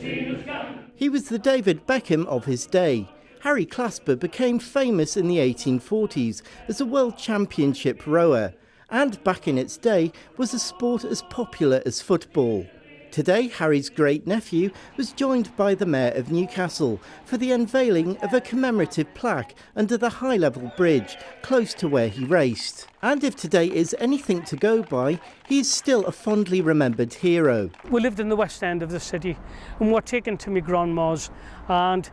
He was the David Beckham of his day. Harry Clasper became famous in the 1840s as a world championship rower, and back in its day was a sport as popular as football. Today, Harry's great-nephew was joined by the Mayor of Newcastle for the unveiling of a commemorative plaque under the high-level bridge close to where he raced. And if today is anything to go by, he is still a fondly remembered hero. We lived in the west end of the city and were taken to my grandma's, and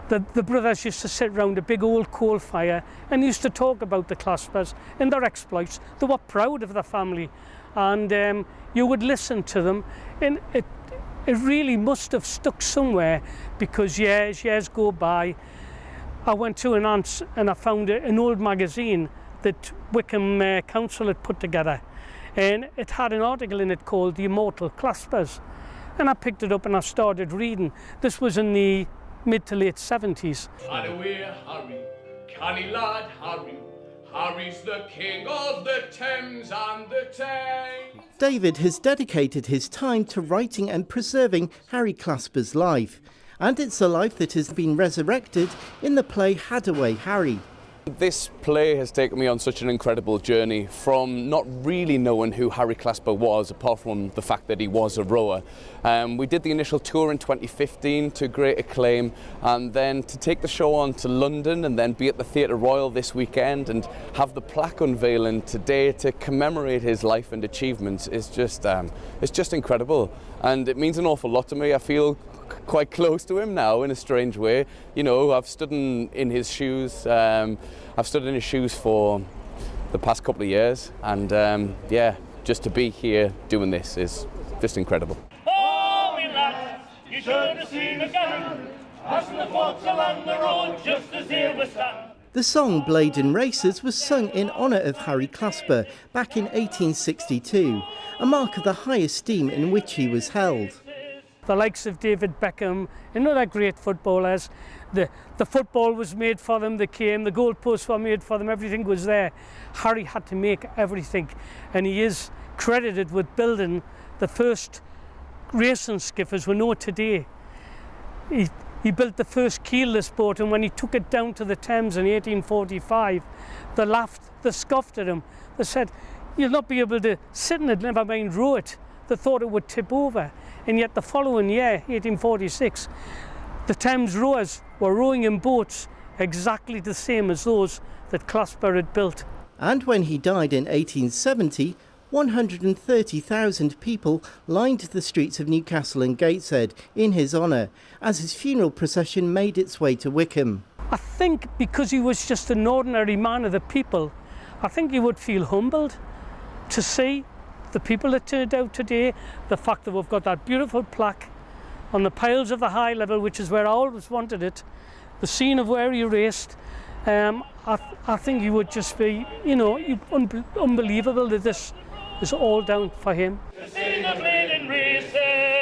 the brothers used to sit round a big old coal fire and used to talk about the Claspers and their exploits. They were proud of the family, and you would listen to them, and it really must have stuck somewhere, because years go by. I went to an aunt's and I found an old magazine that Wickham Council had put together, and it had an article in it called The Immortal Claspers, and I picked it up and I started reading. This was in the mid to late 70s. Harry, canny lad Harry. Harry's the king of the Thames and the Thames. David has dedicated his time to writing and preserving Harry Clasper's life, and it's a life that has been resurrected in the play Hadaway Harry. This play has taken me on such an incredible journey, from not really knowing who Harry Clasper was, apart from the fact that he was a rower. We did the initial tour in 2015 to great acclaim, and then to take the show on to London and then be at the Theatre Royal this weekend and have the plaque unveiling today to commemorate his life and achievements is just it's just incredible, and it means an awful lot to me. I feel quite close to him now in a strange way. You know, I've stood in his shoes. I've stood in his shoes for the past couple of years, and yeah, just to be here doing this is just incredible. Oh, me lads, you should have seen the gang, passing the folks along the road just as they were standing. The song Blaydon Races was sung in honour of Harry Clasper back in 1862, a mark of the high esteem in which he was held. The likes of David Beckham and other great footballers, the football was made for them, they came, the goalposts were made for them, everything was there. Harry had to make everything, and he is credited with building the first racing skiff as we know today. He built the first keelless boat, and when he took it down to the Thames in 1845, they laughed, they scoffed at him. They said, "You'll not be able to sit in it, never mind row it." They thought it would tip over. And yet the following year, 1846, the Thames rowers were rowing in boats exactly the same as those that Clasper had built. And when he died in 1870, 130,000 people lined the streets of Newcastle and Gateshead in his honour as his funeral procession made its way to Wickham. I think because he was just an ordinary man of the people, I think he would feel humbled to see the people that turned out today, the fact that we've got that beautiful plaque on the piles of the high level, which is where I always wanted it, the scene of where he raced. I think you would just be, you know, unbelievable that this is all down for him. The scene of Blaydon Races.